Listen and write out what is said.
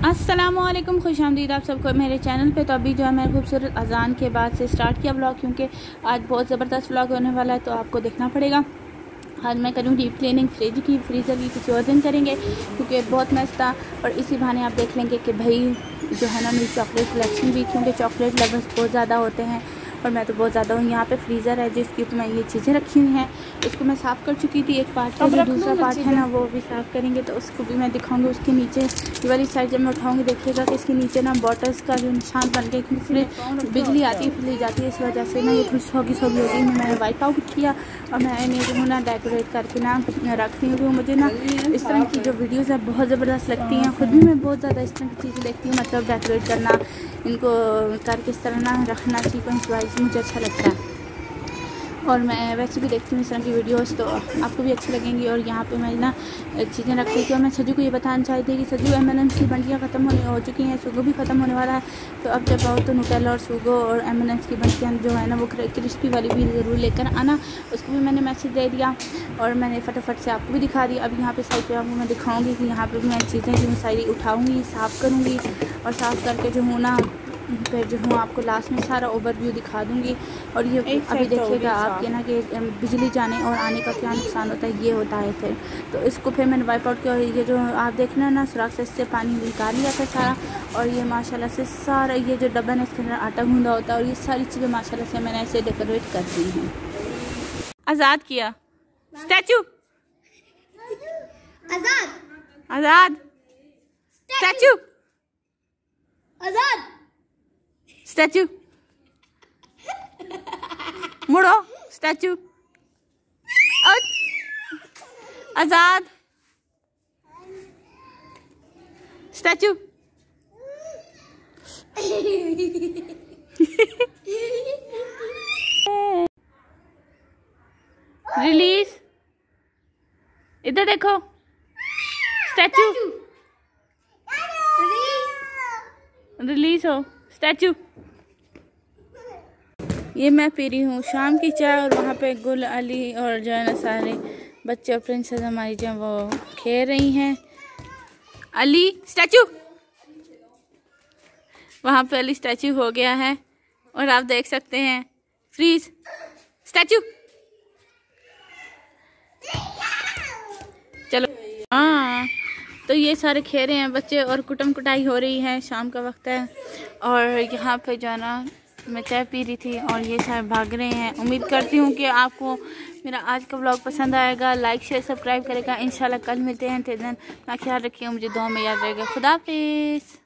अस्सलामुअलैकुम, खुश आमदीद आप सबको मेरे चैनल पे। तो अभी जो है मैं खूबसूरत अजान के बाद से स्टार्ट किया ब्लॉग, क्योंकि आज बहुत ज़बरदस्त ब्लॉग होने वाला है, तो आपको देखना पड़ेगा। आज मैं करूँ डीप क्लीनिंग फ्रिज की, फ्रीज़र की किसी और दिन करेंगे क्योंकि बहुत मैस था। और इसी बहाने आप देख लेंगे कि भाई जो है ना मेरी चॉकलेट कलेक्शन भी, क्योंकि चॉकलेट लवर्स बहुत ज़्यादा होते हैं और मैं तो बहुत ज़्यादा हूँ। यहाँ पे फ्रीज़र है जिसकी तो मैं ये चीज़ें रखी हुई हैं, इसको मैं साफ़ कर चुकी थी एक पार्ट, जो दूसरा पार्ट है ना वो भी साफ़ करेंगे, तो उसको भी मैं दिखाऊंगी। उसके नीचे ये वाली साइड जब मैं उठाऊंगी देखिएगा कि इसके नीचे ना बॉटल्स का जो निशान बन गया, क्योंकि फिर बिजली आती है, फिर जाती है, इस वजह से ना ये थोड़ी सोगी सोगी होती है। मैंने वाइप आउट किया और मैं इन्हें जो ना डेकोरेट करके ना रखती हूँ। मुझे ना इस तरह की जो वीडियोज़ है बहुत ज़बरदस्त लगती हैं, ख़ुद भी मैं बहुत ज़्यादा इस तरह की चीज़ें देखती हूँ, मतलब डेकोरेट करना, इनको करके इस तरह ना रखना सीक्वेंस वाइज मुझे अच्छा लगता है। और मैं वैसे भी देखती हूँ इस तरह की वीडियोस, तो आपको भी अच्छी लगेंगी। और यहाँ पे मैं ना चीज़ें रख रही थी और मैं सजू को ये बताना चाहती थी कि सजू M&M's की बंटियाँ ख़त्म होने हो चुकी हैं, सूगो भी ख़त्म होने वाला है, तो अब जब आओ तो नुटेला और सूगो और M&M's की बंटियाँ जो है ना वो क्रिस्पी वाली भी ज़रूर लेकर आना। उसको भी मैंने मैसेज दे दिया और मैंने फटाफट से आपको भी दिखा दिया। अब यहाँ पर साइड पर आपको मैं दिखाऊँगी कि यहाँ पर भी मैं चीज़ें जो सारी उठाऊँगी, साफ़ करूँगी और साफ़ करके जो हूँ ना फिर जो हूँ आपको लास्ट में सारा ओवरव्यू दिखा दूँगी। और ये अभी देखिएगा आपके ना कि बिजली जाने और आने का क्या नुकसान होता है, ये होता है फिर। तो इसको फिर मैंने वाइप आउट किया और ये जो आप देखना ना सुराख से इससे पानी निकाल लिया था सारा। और ये माशाल्लाह से सारा ये जो डब्बा है इसके अंदर आटा गूंदा होता है और ये सारी चीज़ें माशाल्लाह से मैंने ऐसे डेकोरेट कर दी हैं। आज़ाद किया स्टैचू, आज़ाद आज़ाद स्टैचू, आज़ाद स्टैचू, मुड़ो स्टैचू, आज़ाद स्टैचू। रिलीज, इधर देखो स्टैचू, रिलीज हो स्टैचू। ये मैं पी रही हूँ शाम की चाय और वहाँ पे गुल अली और जो है ना सारे बच्चे और प्रिंसेस हमारी जो वो खेल रही हैं। अली स्टैचू, वहाँ पे अली स्टैचू हो गया है और आप देख सकते हैं फ्रीज स्टैचू। चलो हाँ, तो ये सारे खेल रहे हैं बच्चे और कुटम कुटाई हो रही है, शाम का वक्त है। और यहाँ पे जो है ना मैं चाय पी रही थी और ये सारे भाग रहे हैं। उम्मीद करती हूँ कि आपको मेरा आज का ब्लॉग पसंद आएगा। लाइक शेयर सब्सक्राइब करेगा। इंशाल्लाह कल मिलते हैं। अपना ख्याल रखिए, मुझे दुआ में याद रहेगा। खुदा हाफिज़।